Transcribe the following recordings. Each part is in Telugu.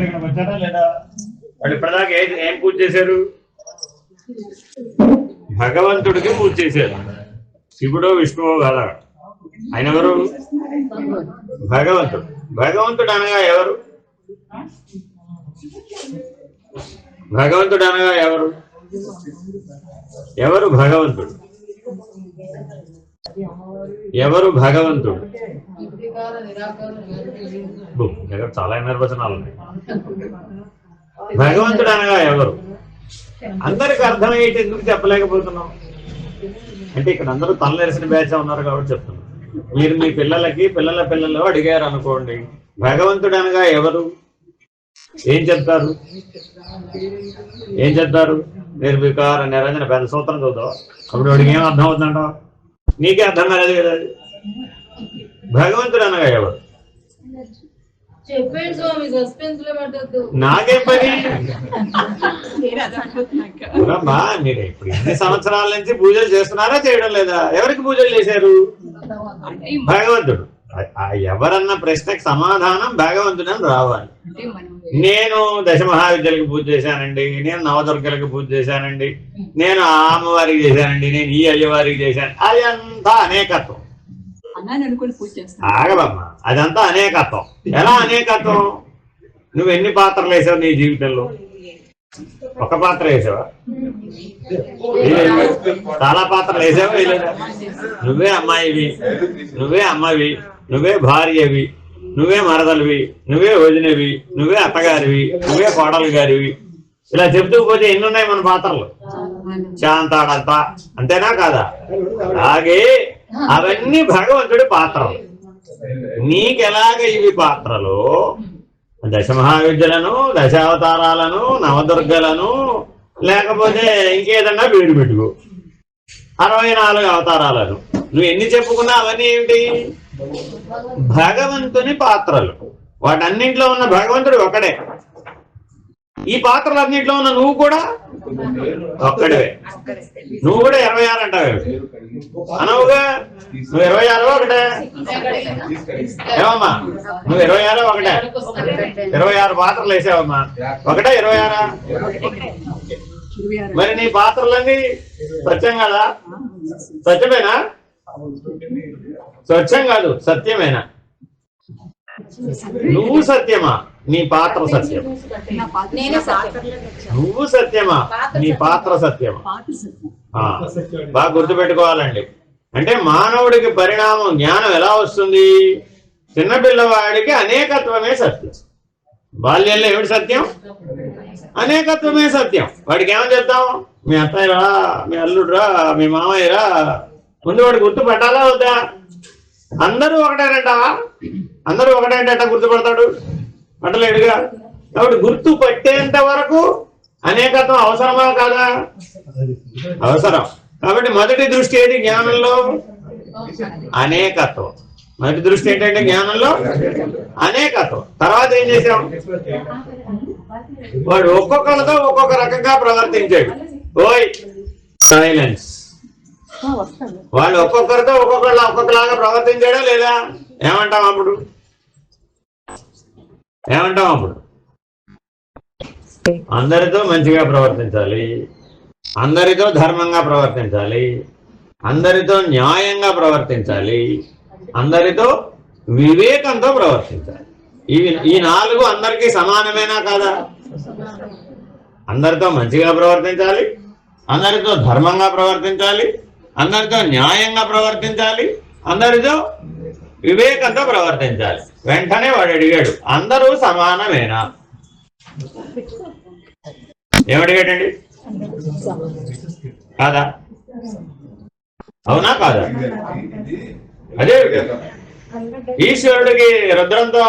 భగవంతుడు ఇక్కడికి వచ్చారా లేదా? వాళ్ళు ఇప్పటిదాకా ఏం పూజ చేశారు? భగవంతుడికి పూజ చేశారు. శివుడో విష్ణువో కాదా, ఆయన ఎవరు? భగవంతుడు. భగవంతుడు అనగా ఎవరు? భగవంతుడు అనగా ఎవరు? ఎవరు భగవంతుడు? ఎవరు భగవంతుడు? దగ్గర చాలా నిర్వచనాలు ఉన్నాయి. భగవంతుడు అనగా ఎవరు? అందరికి అర్థమయ్యేటి ఎందుకు చెప్పలేకపోతున్నాం అంటే ఇక్కడ అందరూ తలనెరిసిన బ్యాచ్ ఉన్నారు కాబట్టి చెప్తున్నాం. మీరు మీ పిల్లలకి పిల్లల పిల్లలు అడిగారు అనుకోండి, భగవంతుడు అనగా ఎవరు ఏం చెప్తారు? ఏం చెప్తారు? నిర్వికార నిరంజన పెద్ద సూత్రం చూద్దాం. అప్పుడు వాడికి ఏం అర్థం అవుతుందంటావు? నీకే అర్థం కాలేదు కదా. భగవంతుడు అనగా ఎవరు? నాకేం పని? మీరు ఇప్పుడు ఎన్ని సంవత్సరాల నుంచి పూజలు చేస్తున్నారా చేయడం లేదా? ఎవరికి పూజలు చేశారు? భగవంతుడు. ఎవరన్న ప్రశ్నకు సమాధానం భగవంతుడని రావాలి. నేను దశమహావిద్యలకు పూజ చేశానండి, నేను నవదుర్గలకు పూజ చేశానండి, నేను ఆ అమ్మవారికి చేశానండి, నేను ఈ అయ్యవారికి చేశాను, అదంతా అనేకత్వం. ఆగబమ్మా, అదంతా అనేకత్వం. ఎలా అనేకత్వం? నువ్వు ఎన్ని పాత్రలు వేసావు నీ జీవితంలో? ఒక పాత్ర వేసావా? చాలా పాత్రలు వేసావా వేయలేదా? నువ్వే అమ్మాయివి, నువ్వే అమ్మవి, నువ్వే భార్యవి, నువ్వే మరదలివి, నువ్వే వదినవి, నువ్వే అత్తగారివి, నువ్వే కోడలు గారివి. ఇలా చెబుతూ పోతే ఎన్ని ఉన్నాయి మన పాత్రలు? శాంతాడంతా. అంతేనా కాదా? అలాగే అవన్నీ భగవంతుడి పాత్రలు. నీకెలాగ ఇవి పాత్రలు? దశమహావిద్యలను, దశావతారాలను, నవదుర్గలను, లేకపోతే ఇంకేదన్నా పేరు పెట్టుకో, 64 అవతారాలను. నువ్వు ఎన్ని చెప్పుకున్నా అవన్నీ ఏమిటి? భగవంతుని పాత్రలు. వాటన్నింటిలో ఉన్న భగవంతుడు ఒకడే. ఈ పాత్రలన్నింటిలో ఉన్న నువ్వు కూడా ఒక్కడే. నువ్వు కూడా 26 అంటావు అనవుగా? నువ్వు 26 ఒకటే. ఏమమ్మా నువ్వు 26 ఒకటే? 26 పాత్రలు వేసావమ్మా, ఒకటే 26? మరి నీ పాత్రలన్నీ సత్యం కదా? సత్యమేనా? సత్యం కాదు, సత్యమేనా? నువ్వు సత్యమా? నీ పాత్ర సత్యం. నువ్వు సత్యమా? నీ పాత్ర సత్యమా? బాగా గుర్తుపెట్టుకోవాలండి. అంటే మానవుడికి పరిణామం జ్ఞానం ఎలా వస్తుంది? చిన్నపిల్లవాడికి అనేకత్వమే సత్యం. బాల్యంలో ఏమిటి సత్యం? అనేకత్వమే సత్యం. వాడికి ఏమని చెప్తాం? మీ అత్తయ్యరా, మీ అల్లుడురా, మీ మామయ్యరా. ముందు వాడు గుర్తు పెట్టాలా వద్దా? అందరూ ఒకటేనంటావా? అందరూ ఒకటేంట గుర్తుపడతాడు? పట్టలేడుగా. కాబట్టి గుర్తు పట్టేంత వరకు అనేకత్వం అవసరమా కాదా? అవసరం. కాబట్టి మొదటి దృష్టి ఏది జ్ఞానంలో? అనేకత్వం. మొదటి దృష్టి ఏంటంటే జ్ఞానంలో అనేకత్వం. తర్వాత ఏం చేశాం? వాడు ఒక్కొక్కరితో ఒక్కొక్క రకంగా ప్రవర్తించాడు. ఓయ్ సైలెన్స్. వాళ్ళు ఒక్కొక్కరితో ఒక్కొక్కలాగా ప్రవర్తించాడా లేదా? ఏమంటాం అప్పుడు? ఏమంటాం అప్పుడు? అందరితో మంచిగా ప్రవర్తించాలి, అందరితో ధర్మంగా ప్రవర్తించాలి, అందరితో న్యాయంగా ప్రవర్తించాలి, అందరితో వివేకంతో ప్రవర్తించాలి. ఈ 4 అందరికీ సమానమేనా కాదా? అందరితో మంచిగా ప్రవర్తించాలి, అందరితో ధర్మంగా ప్రవర్తించాలి, అందరితో న్యాయంగా ప్రవర్తించాలి, అందరితో వివేకంతో ప్రవర్తించాలి. వెంటనే వాడు అడిగాడు, అందరూ సమానమేనా? ఏమడిగాడండి? కాదా? అవునా కాదా? అదే ఈశ్వరుడికి రుద్రంతో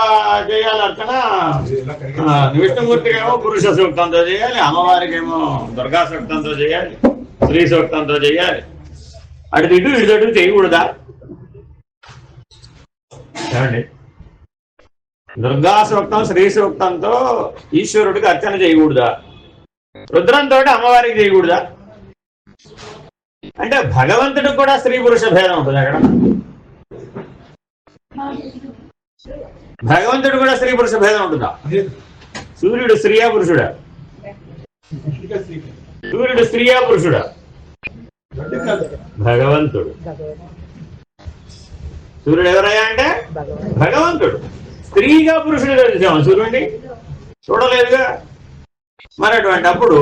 చేయాలి అర్చన, విష్ణుమూర్తికి ఏమో పురుష సూక్తంతో చేయాలి, అమ్మవారికి ఏమో దుర్గా సూక్తంతో చేయాలి, స్త్రీ సూక్తంతో చేయాలి. అటు ఇటు ఇటు చేయకూడదా? ఏమండి? దుర్గా సూక్తం శ్రీ సూక్తంతో ఈశ్వరుడికి అర్చన చేయకూడదా? రుద్రంతో అమ్మవారికి చేయకూడదా? అంటే భగవంతుడికి కూడా స్త్రీ పురుష భేదం ఉంటుంది అక్కడ. భగవంతుడు కూడా స్త్రీ పురుష భేదం ఉంటుందా? సూర్యుడు స్త్రీయా పురుషుడా? సూర్యుడు స్త్రీయా పురుషుడా? భగవంతుడు. సూర్యుడు ఎవరయ్యా అంటే భగవంతుడు. స్త్రీగా పురుషుడిగా చూసాము సూర్యుడిని? చూడలేదుగా. మరి అటువంటి అప్పుడు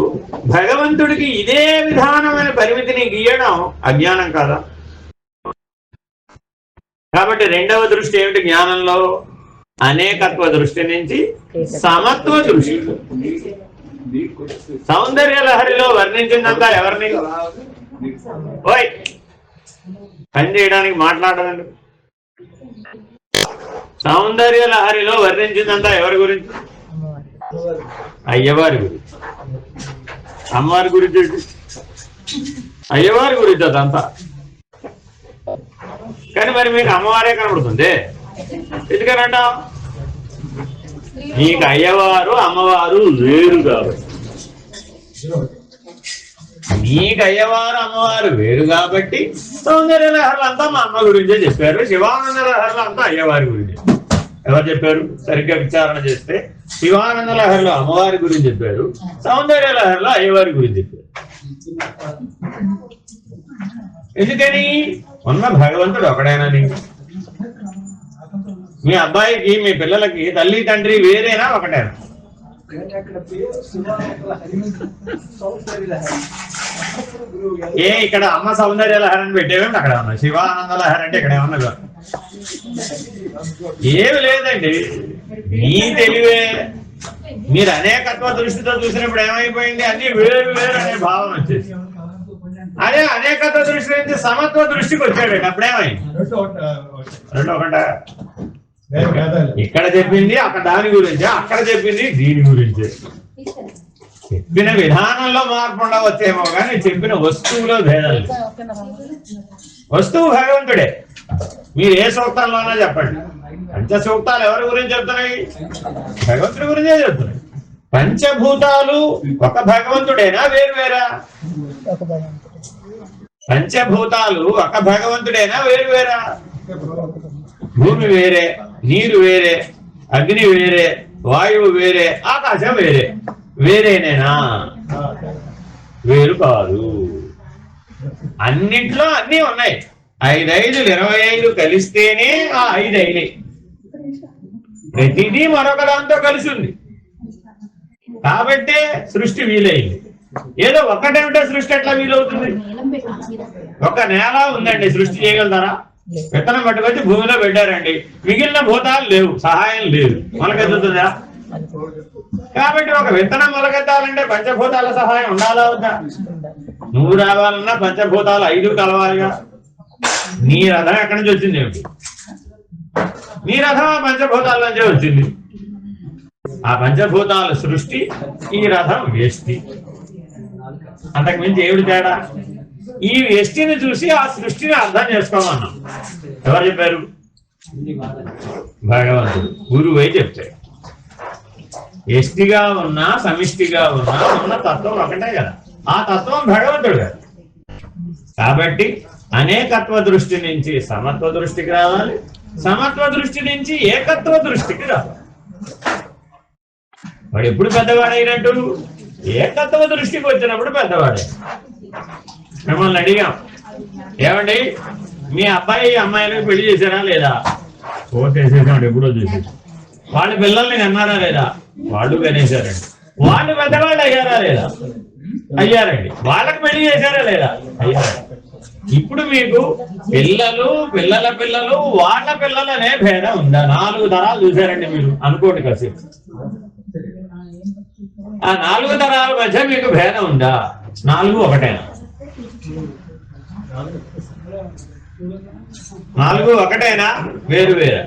భగవంతుడికి ఇదే విధానమైన పరిమితిని గీయడం అజ్ఞానం కాదా? కాబట్టి రెండవ దృష్టి ఏమిటి జ్ఞానంలో? అనేకత్వ దృష్టి నుంచి సమత్వ దృష్టి. సౌందర్య లహరిలో వర్ణించిందంతా ఎవరిని? ఓయ్ పని చేయడానికి మాట్లాడదండి. సౌందర్య లహరిలో వర్ణించిందంతా ఎవరి గురించి? అయ్యవారి గురించి. అమ్మవారి గురించి, అయ్యవారి గురించి అదంతా. కానీ మరి మీకు అమ్మవారే కనబడుతుంది. ఎందుకనంట? మీకు అయ్యవారు అమ్మవారు వేరు కాబట్టి. మీకు అయ్యవారు అమ్మవారు వేరు కాబట్టి సౌందర్య లహర్లు అంతా మా అమ్మ గురించే చెప్పారు, శివానంద లహర్లు అంతా అయ్యవారి గురించి. ఎవరు చెప్పారు? సరిగ్గా విచారణ చేస్తే శివానంద లహర్లో అమ్మవారి గురించి చెప్పారు, సౌందర్య లహర్లో అయ్యవారి గురించి చెప్పారు. ఎందుకని? ఉన్న భగవంతుడు ఒకడేనని. మీ అబ్బాయికి మీ పిల్లలకి తల్లి తండ్రి వేరేనా ఒకటేనా? ఇక్కడ అమ్మ సౌందర్య లహరి అని పెట్టేవేమి అక్కడ ఉన్నా, శివానంద లహరి అంటే ఇక్కడ ఏమన్నా ఏమి లేదండి. మీ తెలివే. మీరు అనేకత్వ దృష్టితో చూసినప్పుడు ఏమైపోయింది? అన్ని వేరు వేరు అనే భావన వచ్చేసి అదే అనేకత్వ దృష్టి నుంచి సమత్వ దృష్టికి వచ్చాడు. అప్పుడేమైంది? రెండు ఒకట. ఇక్కడ చెప్పింది అక్కడ దాని గురించి, అక్కడ చెప్పింది దీని గురించి. చెప్పిన విధానంలో మార్పు ఉండవచ్చేమో కానీ చెప్పిన వస్తువులో భేదాలు. వస్తువు భగవంతుడే. మీరు ఏ సూక్తంలోనో చెప్పండి. పంచ సూక్తాలు ఎవరి గురించి చెప్తున్నాయి? భగవంతుడి గురించే చెప్తున్నాయి. పంచభూతాలు ఒక భగవంతుడేనా వేరు వేరా? పంచభూతాలు ఒక భగవంతుడేనా వేరు వేరా? భూమి వేరే, నీరు వేరే, అగ్ని వేరే, వాయువు వేరే, ఆకాశం వేరే. వేరేనేనా? వేరు కాదు. అన్నిట్లో అన్నీ ఉన్నాయి. 5 5 25 కలిస్తేనే ఆ 5 అయినాయి. ప్రతిదీ మరొక దాంతో కలిసి ఉంది కాబట్టే సృష్టి వీలైంది. ఏదో ఒక్కటేమిటో సృష్టి ఎట్లా వీలవుతుంది? ఒక నేల ఉందండి, సృష్టి చేయగలుగుతారా? విత్తనం పట్టుకొచ్చి భూమిలో పెట్టారండి, మిగిలిన భూతాలు లేవు, సహాయం లేదు, మొలకెత్తుతుందా? కాబట్టి ఒక విత్తనం మొలకెత్తాలంటే పంచభూతాల సహాయం ఉండాలా వద్దా? నువ్వు రావాలన్నా పంచభూతాలు 5 కలవాలిగా. నీ రథం ఎక్కడి నుంచి వచ్చింది? ఏమిటి? నీ రథం ఆ పంచభూతాల నుంచే వచ్చింది. ఆ పంచభూతాల సృష్టి, ఈ రథం వ్యష్టి. అంతకుమించి ఏమిటి తేడా? ఈ వ్యష్టిని చూసి ఆ సృష్టిని అర్థం చేసుకోమన్నాం. ఎవరు చెప్పారు? భగవంతుడు గురువై చెప్తాడు. వ్యష్టిగా ఉన్నా సమిష్టిగా ఉన్నా ఉన్న తత్వం ఒకటే కదా. ఆ తత్వం భగవంతుడు కదా. కాబట్టి అనేకత్వ దృష్టి నుంచి సమత్వ దృష్టికి రావాలి, సమత్వ దృష్టి నుంచి ఏకత్వ దృష్టికి రావాలి. వాడు ఎప్పుడు పెద్దవాడైనట్టు? ఏకత్వ దృష్టికి వచ్చినప్పుడు పెద్దవాడే. మిమ్మల్ని అడిగాం, ఏమండి మీ అబ్బాయి అమ్మాయిలకు పెళ్లి చేశారా లేదా? ఓటేసేసాడు, ఎప్పుడో చూసేసి. వాళ్ళ పిల్లల్ని కన్నారా లేదా? వాళ్ళు కనేశారండి. వాళ్ళు పెద్దవాళ్ళు అయ్యారా లేదా? అయ్యారండి. వాళ్ళకి పెళ్లి చేశారా లేదా? అయ్యారు. ఇప్పుడు మీకు పిల్లలు, పిల్లల పిల్లలు, వాళ్ళ పిల్లలనే భేదం ఉందా? 4 తరాలు చూశారండి మీరు అనుకోండి కాసేపు. ఆ 4 తరాల మధ్య మీకు భేదం ఉందా? 4 ఒకటేనా? 4 ఒకటేనా? వేరు వేరా?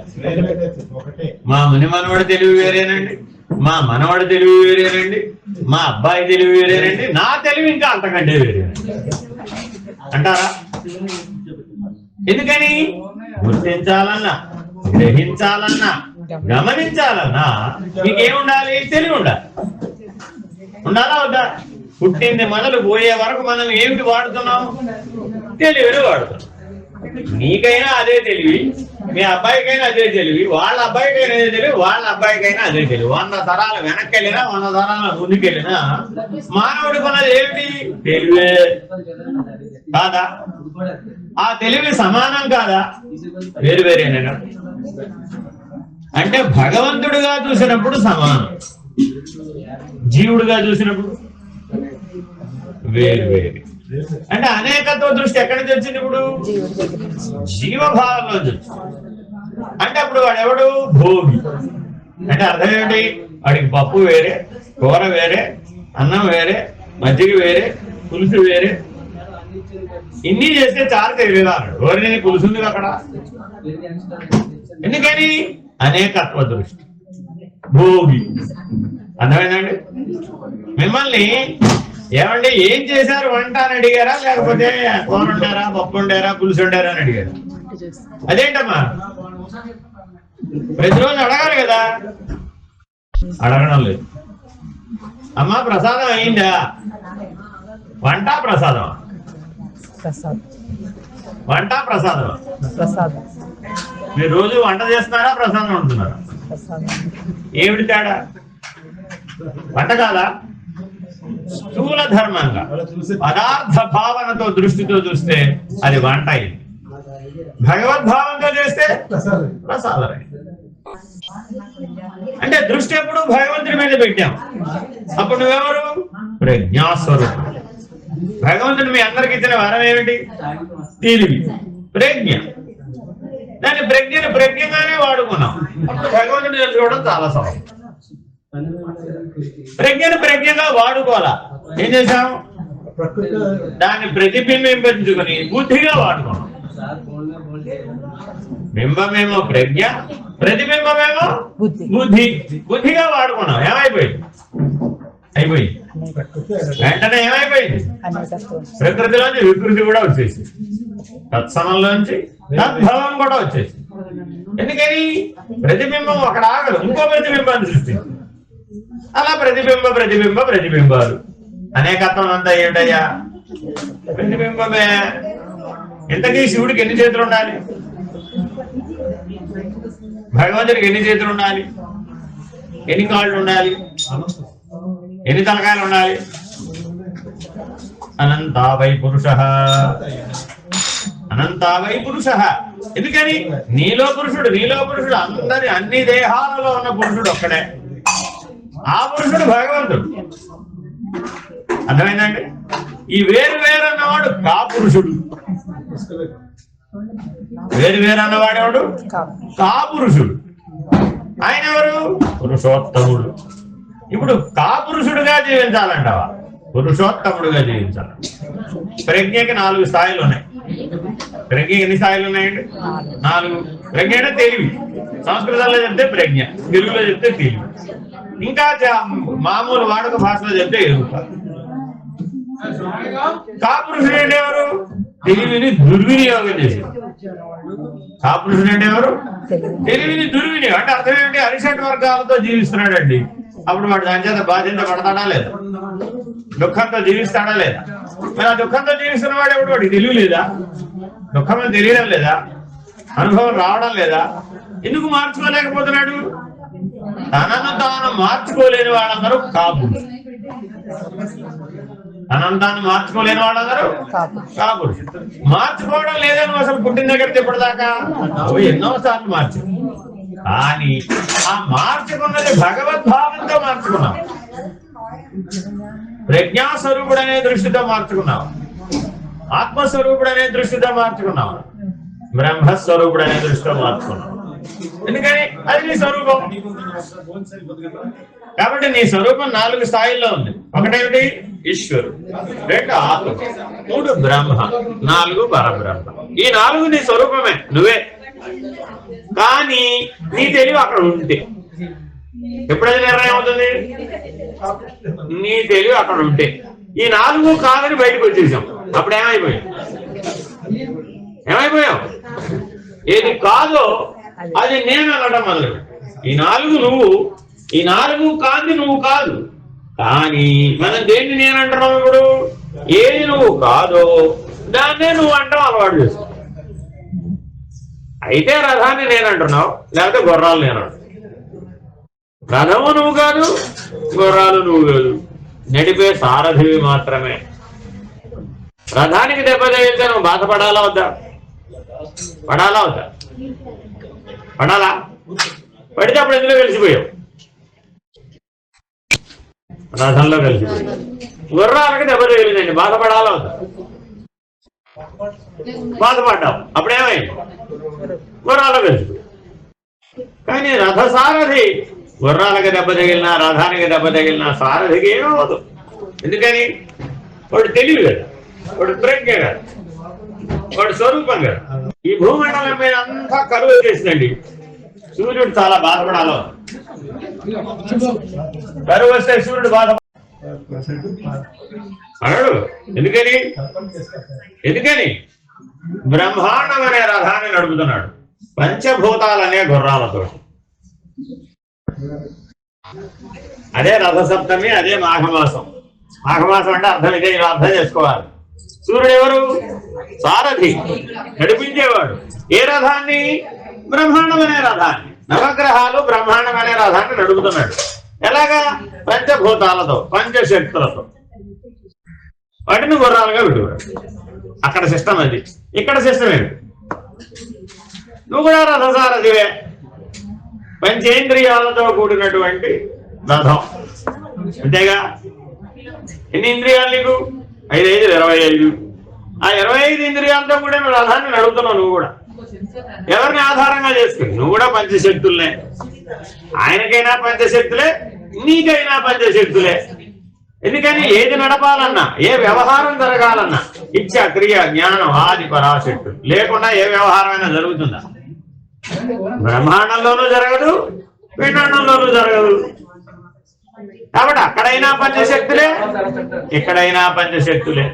మా ముని మనవడి తెలివి వేరేనండి, మా మనవడి తెలివి వేరేనండి, మా అబ్బాయి తెలివి వేరేనండి, నా తెలివి ఇంకా అంతకంటే వేరేనండి అంటారా? ఎందుకని? గుర్తించాలన్నా, గ్రహించాలన్నా, గమనించాలన్నా మీకేముండాలి? తెలివి ఉండాలి. ఉండాలా వద్దా? పుట్టింది మొదలు పోయే వరకు మనం ఏమిటి వాడుతున్నాం? తెలివిని వాడుతున్నాం. నీకైనా అదే తెలివి, మీ అబ్బాయికైనా అదే తెలివి, వాళ్ళ అబ్బాయికైనా అదే తెలివి, వాళ్ళ అబ్బాయికైనా అదే తెలివి. 100 తరాలు వెనక్కి వెళ్ళినా 100 తరాల ముందుకెళ్ళినా మానవుడికి ఉన్నది ఏమిటి? తెలివే కాదా? ఆ తెలివి సమానం కాదా? వేరు వేరేనా? అంటే భగవంతుడిగా చూసినప్పుడు సమానం, జీవుడిగా చూసినప్పుడు వేరు వేరు. అంటే అనేకత్వ దృష్టి ఎక్కడి నుంచి వచ్చింది? ఇప్పుడు జీవభావంలో వచ్చింది. అంటే అప్పుడు వాడెవడు? భోగి. అంటే అర్థం ఏమిటి? వాడికి పప్పు వేరే, కూర వేరే, అన్నం వేరే, మజ్జిగ వేరే, పులుసు వేరే, ఇన్ని చేస్తే చాలు తెలియదాడు. ఎవరిని పులుసుంది అక్కడ? ఎందుకని? అనేకత్వ దృష్టి, భోగి. అర్థమైందండి? మిమ్మల్ని ఏమంటే ఏం చేశారు వంట అని అడిగారా, లేకపోతే కూర వండారా, పప్పు వండారా, పులుసు వండారా అని అడిగారు? అదేంటమ్మా? ప్రతిరోజు అడగాలి కదా, అడగడం లేదు. అమ్మా ప్రసాదం అయిందా? వంట ప్రసాదం? వంట ప్రసాదం. మీరు రోజు వంట చేస్తున్నారా, ప్రసాదం వండుతున్నారా? ఏమిటి తేడా? వంట కాదా? స్థూల ధర్మంగా పదార్థ భావనతో దృష్టితో చూస్తే అది వంట అయింది. భగవద్భావంతో చేస్తే ప్రసాదం అయింది. అంటే దృష్టి ఎప్పుడు భగవంతుడి మీద పెట్టాం. అప్పుడు నువ్వెవరు? ప్రజ్ఞాస్వరూపం. భగవంతుడు మీ అందరికి ఇచ్చిన వరం ఏమిటి? తెలివి, ప్రజ్ఞ. దాన్ని ప్రజ్ఞగానే వాడుకున్నాం. అప్పుడు భగవంతుడు తెలుసుకోవడం చాలా సవాలు. ప్రజ్ఞగా వాడుకోవాలా? ఏం చేశాం? దాన్ని ప్రతిబింబించుకుని బుద్ధిగా వాడుకున్నాం. బింబమేమో ప్రజ్ఞ, ప్రతిబింబమేమో బుద్ధి. బుద్ధిగా వాడుకున్నాం. ఏమైపోయింది? అయిపోయింది. వెంటనే ఏమైపోయింది? ప్రకృతిలోంచి వికృతి కూడా వచ్చేసి, తత్సమంలోంచి తద్భవం కూడా వచ్చేసి. ఎందుకని? ప్రతిబింబం అక్కడ ఆగదు, ఇంకో ప్రతిబింబాన్ని సృష్టించి అలా ప్రతిబింబాలు. అనేకత్వం అంతా ఏమిటయ్యా? ప్రతిబింబమే. ఇంతకీ శివుడికి ఎన్ని చేతులు ఉండాలి? భగవంతుడికి ఎన్ని చేతులు ఉండాలి? ఎన్ని కాళ్ళు ఉండాలి? ఎన్ని తలకాయలు ఉండాలి? అనంతావై పురుష. అనంతావై పురుష. ఎందుకని? నీలో పురుషుడు అందరి అన్ని దేహాలలో ఉన్న పురుషుడు ఒక్కడే. ఆ పురుషుడు భగవంతుడు. అర్థమైందండి? ఈ వేరు అన్నవాడు కా పురుషుడు. వేరు అన్నవాడేవాడు కా పురుషుడు. ఆయన ఎవరు? పురుషోత్తముడు. ఇప్పుడు కా పురుషుడుగా జీవించాలంటావా, పురుషోత్తముడుగా జీవించాలి? ప్రజ్ఞకి 4 స్థాయిలు ఉన్నాయి. ప్రజ్ఞకి ఎన్ని స్థాయిలు ఉన్నాయండి? 4. ప్రజ్ఞ అంటే తెలివి. సంస్కృతంలో చెప్తే ప్రజ్ఞ, తెలుగులో చెప్తే తెలివి, ఇంకా మామూలు వాడుక భాషలో చెప్తే ఎరుక. కాపురుషుడు అంటే ఎవరు? తెలివిని దుర్వినియోగం చేసేది. కాపురుషుడు అంటే ఎవరు? తెలివిని దుర్వినియోగం. అంటే అర్థం ఏమిటి? అరిషట్ వర్గాలతో జీవిస్తున్నాడండి. అప్పుడు వాడు దాని చేత బాధించబడతాడా లేదా? దుఃఖంతో జీవిస్తాడా లేదా? మరి ఆ దుఃఖంతో జీవిస్తున్న వాడు ఎవడు? వాడికి తెలివి లేదా? దుఃఖం తెలియడం లేదా? అనుభవం రావడం లేదా? ఎందుకు మార్చుకోలేకపోతున్నాడు? తనను తాను మార్చుకోలేని వాళ్ళందరూ కాపు. తనను తాను మార్చుకోలేని వాళ్ళందరూ కాపు. మార్చుకోవడం లేదని అసలు పుట్టిన దగ్గర ఇప్పటిదాకా ఎన్నో సార్లు మార్చు. కానీ ఆ మార్చుకున్నది భగవద్భావంతో మార్చుకున్నాం. ప్రజ్ఞాస్వరూపుడు అనే దృష్టితో మార్చుకున్నాం. ఆత్మస్వరూపుడు అనే దృష్టితో మార్చుకున్నాం. బ్రహ్మస్వరూపుడు అనే దృష్టితో మార్చుకున్నాం. ఎందుకని? అది నీ స్వరూపం. కాబట్టి నీ స్వరూపం 4 స్థాయిల్లో ఉంది. ఒకటేమిటి? ఈశ్వరుడు. 2 ఆత్మ, 3 బ్రహ్మ, 4 పరబ్రహ్మ. ఈ 4 నీ స్వరూపమే, నువ్వే. కానీ నీ తెలివి అక్కడ ఉంటే ఎప్పుడైతే నిర్ణయం అవుతుంది? నీ తెలివి అక్కడ ఉంటే. ఈ 4 కాదని బయటకు వచ్చేసాం. అప్పుడు ఏమైపోయావు? ఏది కాదో అది నేను అనడం మొదలు. ఈ 4 నువ్వు, ఈ 4 కాంతి నువ్వు కాదు. కానీ మనం దేన్ని నేను అంటున్నావు? ఇప్పుడు ఏది నువ్వు కాదో దాన్నే నువ్వు అంటాం అలవాటు చేసుకో. అయితే రథాన్ని నేనంటున్నావు, లేకపోతే గుర్రాలు నేనంటున్నావు. రథము నువ్వు కాదు, గుర్రాలు నువ్వు కాదు, నడిపే సారథివి మాత్రమే. రథానికి దెబ్బ తగిలితే నువ్వు బాధపడాలా వద్దా? పడాలా వద్దా? పడాలా? పడితే అప్పుడు ఎందులో కలిసిపోయావు? రథంలో కలిసిపోయావు. గుర్రాలకి దెబ్బ తగిలిందండి, బాధపడాలా వద్దా? బాధపడ్డావు, అప్పుడేమైంది? గుర్రాలు కలిసిపోయావు. కానీ రథసారథి గుర్రాలకి దెబ్బ తగిలినా, రథానికి దెబ్బ తగిలినా సారథికి ఏమవదు. ఎందుకని? వాడు తెలివి కదా, వాడు ప్రజ్ఞ కదా, వాడు స్వరూపం కదా. ఈ భూమండలం మీద అంతా కరువు చేసిందండి. సూర్యుడు చాలా బాధపడాలో. కరువు వస్తే సూర్యుడు బాధపడాడు. ఎందుకని? ఎందుకని? బ్రహ్మాండం అనే రథాన్ని నడుపుతున్నాడు, పంచభూతాలనే గుర్రాలతో. అదే రథసప్తమి, అదే మాఘమాసం. మాఘమాసం అంటే అర్థం ఇదే, ఇలా అర్థం చేసుకోవాలి. సూర్యుడు ఎవరు? సారథి, నడిపించేవాడు. ఏ రథాన్ని? బ్రహ్మాండం అనే రథాన్ని. నవగ్రహాలు బ్రహ్మాండం అనే రథాన్ని నడుపుతున్నాడు. ఎలాగా? పంచభూతాలతో, పంచశక్తులతో. వాటిని గుర్రాలుగా విడువాడు. అక్కడ సిస్టమ్ అది, ఇక్కడ సిస్టమ్ ఏంటి? నువ్వు కూడా రథసారథివే. పంచేంద్రియాలతో కూడినటువంటి రథం, అంతేగా? ఎన్ని ఇంద్రియాలు నీకు? 5 5 25. ఆ 25 ఇంద్రియాలతో కూడా నువ్వు రథాన్ని నడుపుతున్నావు. నువ్వు కూడా ఎవరిని ఆధారంగా చేసుకుని? నువ్వు కూడా పంచశక్తులనే. ఆయనకైనా పంచశక్తులే, నీకైనా పంచశక్తులే. ఎందుకని? ఏది నడపాలన్నా, ఏ వ్యవహారం జరగాలన్నా ఇచ్చ, క్రియ, జ్ఞానం, ఆది పరాశక్తులు లేకుండా ఏ వ్యవహారమైనా జరుగుతుందా? బ్రహ్మాండంలోనూ జరగదు, పిండాండంలోనూ జరగదు. కాబట్టి అక్కడైనా పంచశక్తులే, ఇక్కడైనా పంచశక్తులే.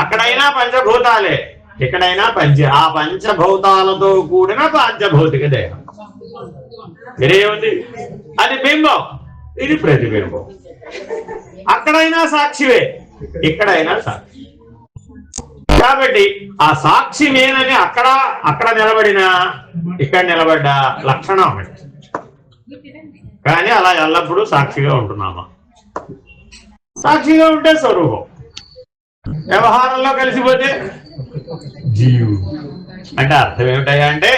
అక్కడైనా పంచభూతాలే, ఇక్కడైనా ఆ పంచభూతాలతో కూడిన పంచభౌతిక దేహం. ఇదేముంది? అది బింబం, ఇది ప్రతిబింబం. అక్కడైనా సాక్షివే, ఇక్కడైనా సాక్షి. కాబట్టి ఆ సాక్షి నేనని అక్కడ నిలబడినా, ఇక్కడ నిలబడ్డా లక్షణం. కానీ అలా ఎల్లప్పుడూ సాక్షిగా ఉంటున్నామా? సాక్షిగా ఉంటే స్వరూపం. వ్యవహారంలో కలిసిపోతే జీవు. అంటే అర్థం ఏమిటయ్యా అంటే,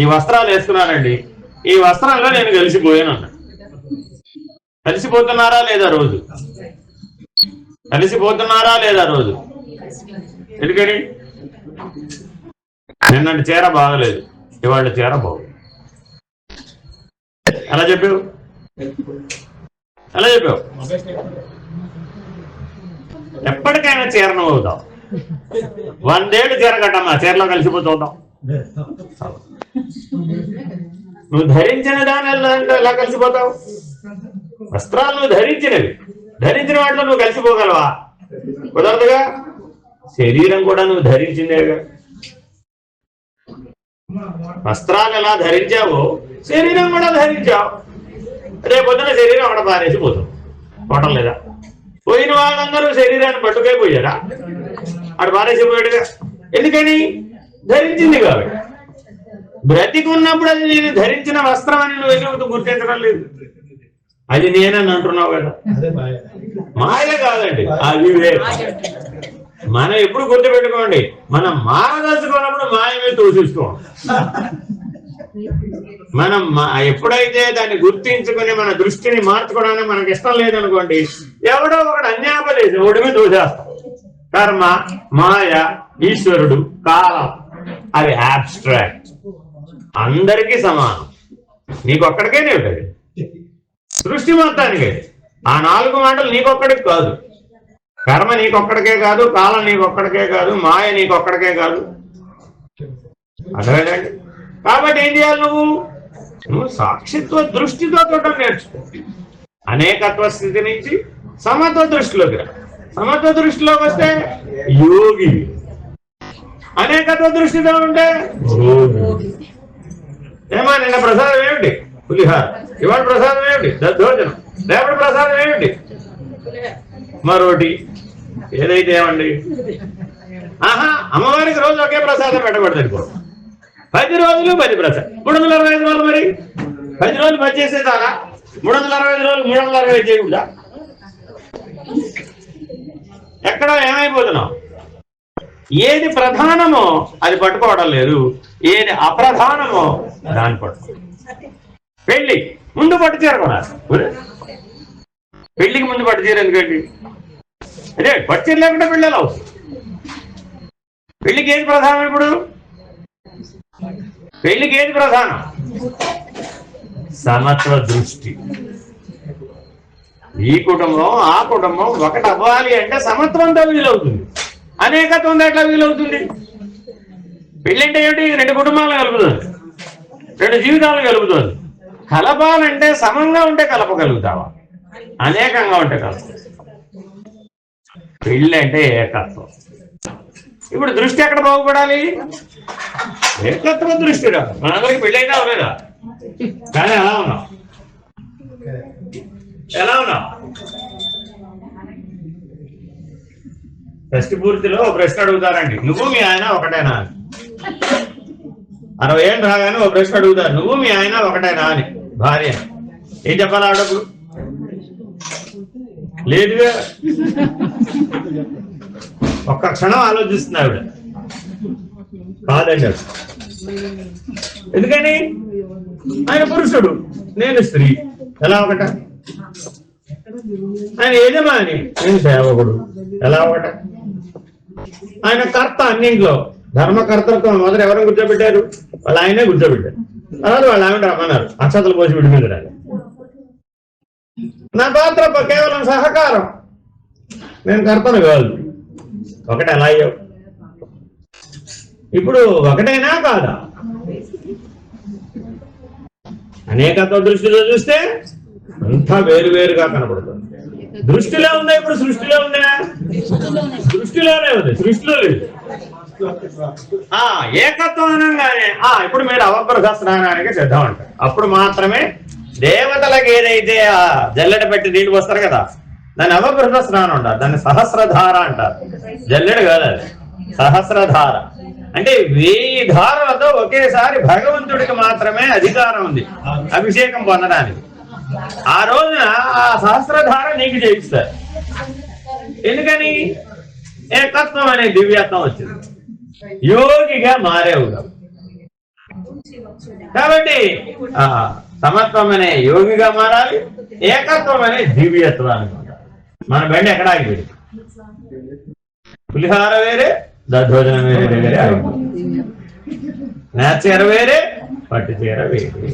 ఈ వస్త్రాలు వేసుకున్నానండి, ఈ వస్త్రంలో నేను కలిసిపోయాను అన్నాడు. కలిసిపోతున్నారా లేదా రోజు? కలిసిపోతున్నారా లేదా రోజు? ఎందుకని? నిన్నటి చీర బాగలేదు, ఇవాళ చీర బాగుంది. ఎలా చెప్పావు? ఎలా చెప్పావు? ఎప్పటికైనా చీరను అవుతావు. 100 ఏళ్ళు చీర కట్టమ్మా, చీరలో కలిసిపోతావు. నువ్వు ధరించిన దాని ఎలా కలిసిపోతావు? వస్త్రాలు నువ్వు ధరించిన వాటిలో నువ్వు కలిసిపోగలవా? కుదరదుగా. శరీరం కూడా నువ్వు ధరించిందేగా. వస్త్రాలు ఎలా ధరించావో శరీరం కూడా ధరించావు. రేపొద్దున శరీరం అక్కడ పారేసి పోతావు. పోవటం లేదా? పోయిన వాళ్ళందరూ శరీరాన్ని పట్టుకే పోయారా? అక్కడ పారేసిపోయాడుగా. ఎందుకని? ధరించింది కాబట్టి. బ్రతికున్నప్పుడు అది నేను ధరించిన వస్త్రం అని నువ్వు ఎందుకు గుర్తించడం లేదు? అది నేనని అంటున్నావు కదా. మాయ కాదండి, అది మనం ఎప్పుడు గుర్తుపెట్టుకోండి, మనం మారదలుచుకున్నప్పుడు మాయమే తోసిస్తాం. మనం ఎప్పుడైతే దాన్ని గుర్తించుకుని మన దృష్టిని మార్చుకోవడానికి మనకి ఇష్టం లేదనుకోండి, ఎవడో ఒకడు అన్యాపదేశం ఒకటి మీద తోసేస్తాం. కర్మ, మాయ, ఈశ్వరుడు, కాలం అవి ఆబ్స్ట్రాక్ట్, అందరికీ సమానం. నీకొక్కడికే ఉంటుంది సృష్టి మొత్తానికి. ఆ 4 మాటలు నీకొక్కడికి కాదు. కర్మ నీకొక్కడికే కాదు, కాలం నీకొక్కడికే కాదు, మాయ నీకొక్కడికే కాదు. అర్థమైందండి? కాబట్టి ఏం చేయాలి? నువ్వు సాక్షిత్వ దృష్టితో చూడటం నేర్చుకో. అనేకత్వ స్థితి నుంచి సమత్వ దృష్టిలోకి రా. సమత్వ దృష్టిలోకి వస్తే యోగి, అనేకత్వ దృష్టితో ఉంటే భోగి. ఏమా నిన్న ప్రసాదం ఏమిటి? పులిహార. ఇవాళ ప్రసాదం ఏమిటి? దద్దోజనం. రేపటి ప్రసాదం ఏమిటి? మరోటి. ఏదైతే ఏమండి, అమ్మవారికి రోజు ఒకే ప్రసాదం పెట్టకూడదు అనుకో. 10 రోజులు 10 ప్రసాదం 365 రోజులు. మరి 10 రోజులు 10 చేసే చాలా 365 రోజులు 365 చేయకుండా ఎక్కడో ఏమైపోతున్నాం. ఏది ప్రధానమో అది పట్టుకోవడం లేదు, ఏది అప్రధానమో దాన్ని పట్టుకో. పెళ్లి ముందు పట్టు చీర కొనాలి. పెళ్లికి ముందు పట్టు చీర ఎందుకండి? అదే పట్టు చీర లేకుండా పెళ్ళి ఎలా అవుతుంది? పెళ్లికి ఏది ప్రధానం? ఇప్పుడు పెళ్లికి ఏది ప్రధానం? సమత్వ దృష్టి. ఈ కుటుంబం ఆ కుటుంబం ఒకటి అవ్వాలి అంటే సమత్వంతో వీలవుతుంది, అనేకత్వంతో ఎట్లా వీలవుతుంది? పెళ్లి అంటే ఏమిటి? 2 కుటుంబాలను కలుపుతుంది, 2 జీవితాలను కలుపుతుంది. కలపాలంటే సమంగా ఉంటే కలపగలుగుతావా? అనేకంగా ఉంటే కలప. పెళ్ళి అంటే ఏకత్వం. ఇప్పుడు దృష్టి ఎక్కడ బాగుపడాలి? ఏకత్వ దృష్టిరా. మనందరికి పెళ్ళి అయినా అవలేదా? కానీ ఎలా ఉన్నాం? ఎలా ఉన్నాం? షష్ఠి పూర్తిలో ఒక ప్రశ్న అడుగుతారండి, నువ్వు మీ ఆయన ఒకటేనా అని. 60 ఏళ్ళు రాగానే ఒక ప్రశ్న అడుగుతారు, నువ్వు మీ ఆయన ఒకటేనా అని. భార్య ఏం చెప్పాలి? ఆవిడప్పుడు లేదుగా, ఒక్క క్షణం ఆలోచిస్తుంది ఆవిడ. కాదండి. ఎందుకని? ఆయన పురుషుడు, నేను స్త్రీ, ఎలా ఒకట? ఆయన యజమాని, నేను సేవకుడు, ఎలా ఒకట? ఆయన కర్త అన్నింట్లో. ధర్మకర్తత్వం మొదట ఎవరైనా కూర్చోబెట్టారు? వాళ్ళు ఆయనే కూర్చోబెట్టారు. తర్వాత వాళ్ళు ఆమె రమ్మన్నారు, అక్షతలు పోసి విడి మీద రాలి. నా పాత్ర కేవలం సహకారం, నేను కర్తను కాదు. ఒకటి ఎలా అయ్యావు? ఇప్పుడు ఒకటైనా కాదా? అనేకత్వ దృష్టిలో చూస్తే అంతా వేరువేరుగా కనపడుతుంది. దృష్టిలో ఉందా? ఇప్పుడు సృష్టిలో ఉందా? దృష్టిలోనే ఉంది, సృష్టిలో లేదు. ఏకత్వం అనగానే ఇప్పుడు మీరు అవగ్రహ స్నానానికి సిద్ధం అంటారు. అప్పుడు మాత్రమే దేవతలకు ఏదైతే జల్లెడ పెట్టి నీళ్ళు వస్తారు కదా, దాన్ని అవగ్రహ స్నానం అంటారు. దాన్ని సహస్రధార అంటారు. జల్లెడు కాదు, అది సహస్రధార. అంటే 1000 ధారలతో ఒకేసారి భగవంతుడికి మాత్రమే అధికారం ఉంది అభిషేకం పొందడానికి. ఆ రోజున ఆ సహస్రధార నీకు చేయిస్తారు. ఎందుకని? ఏకత్వం అనే దివ్యత్వం వచ్చింది, యోగిగా మారేవు. కాబట్టి సమత్వం అనే యోగిగా మారాలి, ఏకత్వం అనే దివ్యత్వాన్ని. మన బండి ఎక్కడ ఆగిపోయింది? పులిహార వేరే, దద్దోజనం వేరే దగ్గరే ఆగిపోయింది. నేచీర వేరే, పట్టు చీర వేరే,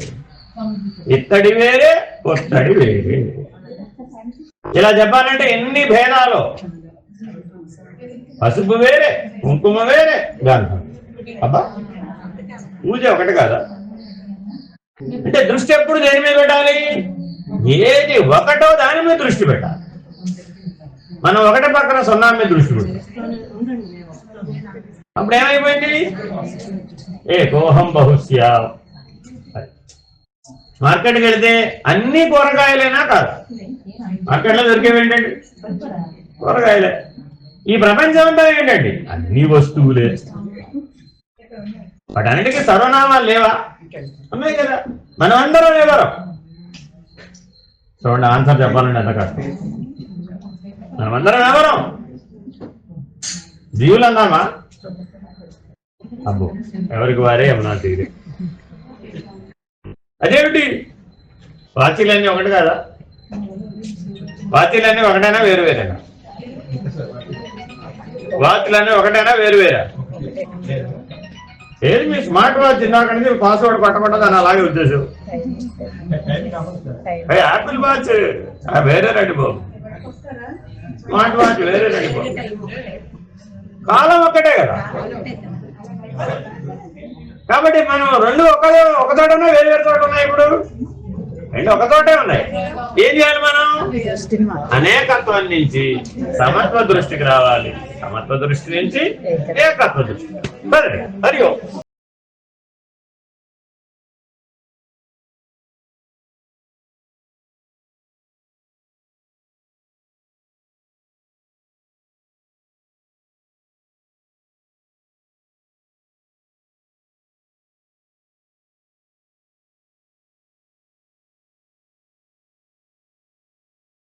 ఇత్తడి వేరే, పొత్తడి వేరే. ఇలా చెప్పాలంటే ఎన్ని భేదాలు. పసుపు వేరే, కుంకుమ వేరే, గంధం. అబ్బా, పూజ ఒకటి కాదా? అంటే దృష్టి ఎప్పుడు దేని మీద పెట్టాలి? ఏది ఒకటో దాని మీద దృష్టి పెట్టాలి. మనం ఒకటి పక్కన 0 మీద దృష్టి పెట్టాలి. అప్పుడు ఏమైపోయింది? ఏకోహం బహుశ్యా. మార్కెట్కి వెళితే అన్ని కూరగాయలైనా కాదు, మార్కెట్లో దొరికేవి ఏంటండి? కూరగాయలే. ఈ ప్రపంచం అంతా ఏంటండి? అన్ని వస్తువులే. వాటన్నిటికీ సర్వనామాలు లేవా? ఉన్నాయి కదా. మనం అందరం ఎవరు? చూడండి, ఆన్సర్ చెప్పాలండి ఎంత కష్టం. మనమందరం ఎవరు? జీవులు అన్నామా? అబ్బో, ఎవరికి వారే ఏమన్నా తీరే. అదేమిటి? వాచీలన్నీ ఒకటి కదా? వాచీలన్నీ ఒకటైనా వేరు వేరేనా? వాచ్లన్నీ ఒకటైనా వేరు వేరా? ఏది మీ స్మార్ట్ వాచ్ ఇందాక నుంచి పాస్వర్డ్ పట్టబడ్డది అని అలాగే ఉద్దేశం. యాపిల్ వాచ్ వేరే రండి బాబు, స్మార్ట్ వాచ్ వేరే రండి బాబు. కాలం ఒక్కటే కదా. కాబట్టి మనం రెండు ఒక చోట ఉన్నాయి, వేరు వేరు చోట ఉన్నాయి. ఇప్పుడు రెండు ఒక చోటే ఉన్నాయి. ఏం చేయాలి మనం? అనేకత్వం నుంచి సమత్వ దృష్టికి రావాలి, సమత్వ దృష్టి నుంచి ఏకత్వ దృష్టి. హరి ఓం.